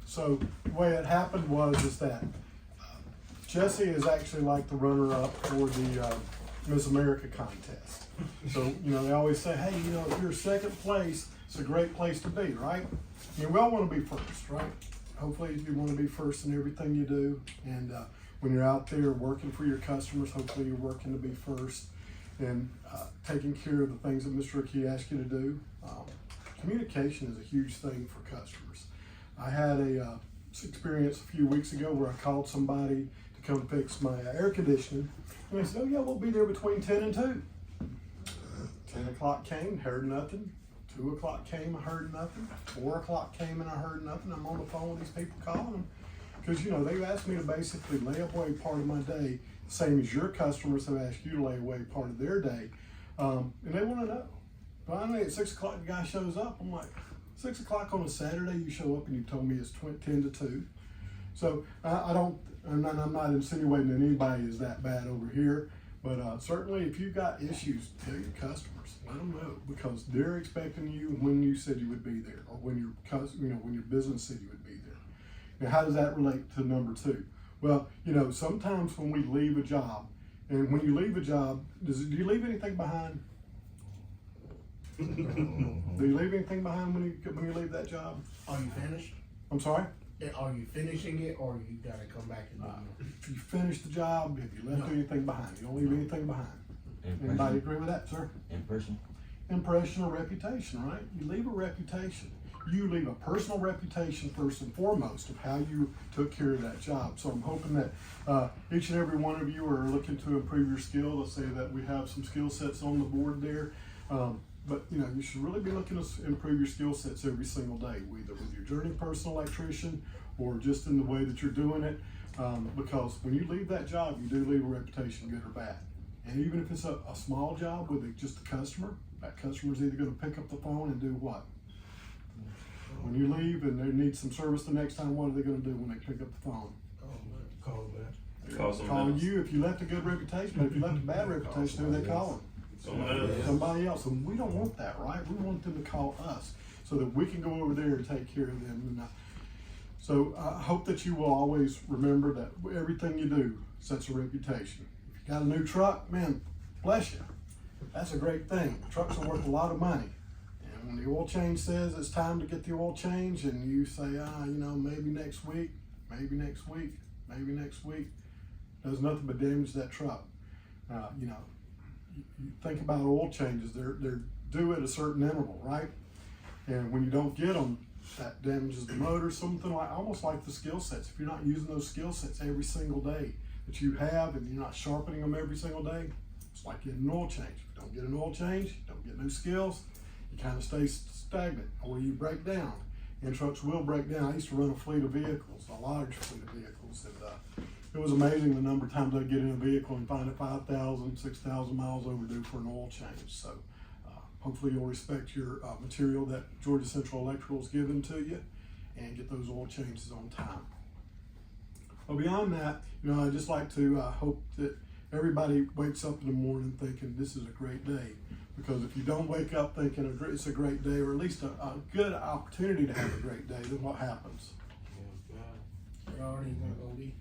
So the way it happened is that Jesse is actually like the runner-up for the Miss America contest. So, they always say, hey, if you're second place, it's a great place to be, right? I mean, we all want to be first, right? Hopefully you want to be first in everything you do. And when you're out there working for your customers, hopefully you're working to be first and taking care of the things that Mr. Ricky asked you to do. Communication is a huge thing for customers. I had a experience a few weeks ago where I called somebody to come fix my air conditioning. And they said, oh yeah, we'll be there between 10 and 2. 10 o'clock came, heard nothing. 2 o'clock came, I heard nothing. 4 o'clock came and I heard nothing. I'm on the phone with these people calling them. Because, they've asked me to basically lay away part of my day, same as your customers have asked you to lay away part of their day. And they want to know. Finally, at 6 o'clock, the guy shows up. I'm like, 6 o'clock on a Saturday, you show up and you told me it's 10 to 2. So I'm not insinuating that anybody is that bad over here. But certainly, if you've got issues, tell your customers. Let them know, because they're expecting you when you said you would be there, or when your business said you would be there. Now, how does that relate to number 2? Well, sometimes when we leave a job, and when you leave a job, do you leave anything behind? Do you leave anything behind when you leave that job? Are you finished? I'm sorry? Are you finishing it, or you gotta come back and do it? If you finish the job, have you left anything behind? You don't leave anything behind. Anybody agree with that, sir? Impression or reputation, right? You leave a reputation. You leave a personal reputation first and foremost of how you took care of that job. So I'm hoping that each and every one of you are looking to improve your skill. Let's say that we have some skill sets on the board there. But you should really be looking to improve your skill sets every single day, either with your journey personal electrician or just in the way that you're doing it. Because when you leave that job, you do leave a reputation, good or bad. And even if it's a small job with just a customer, that customer's either going to pick up the phone and do what? When you leave and they need some service the next time, what are they going to do when they pick up the phone? Call back. Call you if you left a good reputation, but if you left a bad reputation, who are they calling? Somebody else. And we don't want that, right? We want them to call us so that we can go over there and take care of them. So I hope that you will always remember that everything you do sets a reputation. If you got a new truck, man, bless you. That's a great thing. Trucks are worth a lot of money. And when the oil change says it's time to get the oil change and you say, maybe next week, does nothing but damage that truck. You think about oil changes, they're due at a certain interval, right? And when you don't get them, that damages the motor, something almost like the skill sets. If you're not using those skill sets every single day that you have and you're not sharpening them every single day, it's like getting an oil change. If you don't get an oil change, you don't get new skills, you kind of stay stagnant or you break down. And trucks will break down. I used to run a fleet of vehicles, a large fleet of vehicles, and it was amazing the number of times I'd get in a vehicle and find it 5,000, 6,000 miles overdue for an oil change. So hopefully you'll respect your material that Georgia Central Electrical is given to you and get those oil changes on time. Well, beyond that, I'd just like to hope that everybody wakes up in the morning thinking this is a great day. Because if you don't wake up thinking it's a great day, or at least a good opportunity to have a great day, then what happens? It already is not going to be.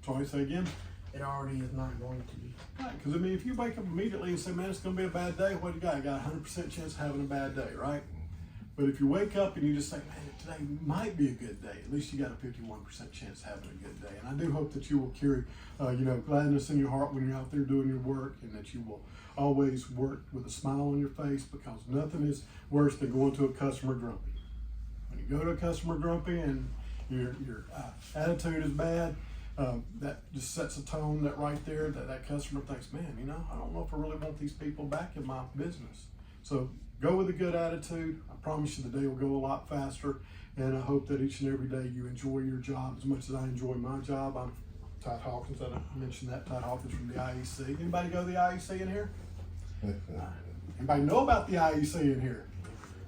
Sorry, say again? It already is not going to be. Right, because if you wake up immediately and say, man, it's going to be a bad day, what do you got? You got a 100% chance of having a bad day, right? But if you wake up and you just say, man, today might be a good day, at least you got a 51% chance of having a good day. And I do hope that you will carry, gladness in your heart when you're out there doing your work, and that you will always work with a smile on your face, because nothing is worse than going to a customer grumpy. When you go to a customer grumpy and your attitude is bad, that just sets a tone that right there that customer thinks, man, I don't know if I really want these people back in my business. So go with a good attitude. I promise you the day will go a lot faster, and I hope that each and every day you enjoy your job as much as I enjoy my job. I'm Todd Hawkins. I mentioned that, Todd Hawkins from the IEC. Anybody go to the IEC in here? Anybody know about the IEC in here?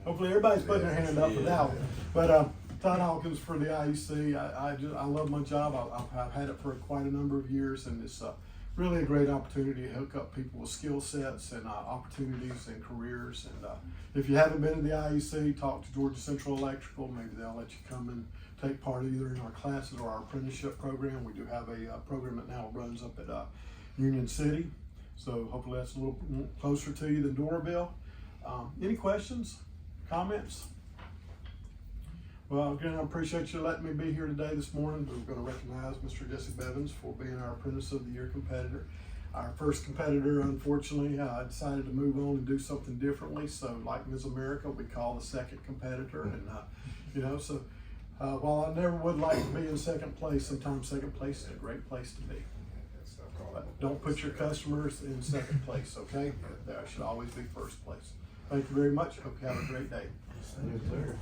Hopefully everybody's putting their hand up for that one. But Todd Hawkins for the IEC. I love my job. I've had it for quite a number of years, and it's really a great opportunity to hook up people with skill sets and opportunities and careers. And if you haven't been to the IEC, talk to Georgia Central Electrical. Maybe they'll let you come and take part either in our classes or our apprenticeship program. We do have a program that now runs up at Union City. So hopefully that's a little closer to you than Doraville. Any questions, comments? Well, again, I appreciate you letting me be here today this morning. We're going to recognize Mr. Jesse Bevans for being our Apprentice of the Year competitor. Our first competitor, unfortunately, decided to move on and do something differently. So like Ms. America, we call the second competitor. And, you know, so while I never would like to be in second place, sometimes second place is a great place to be. But don't put your customers in second place, okay? That should always be first place. Thank you very much. Hope you have a great day. Yes, sir.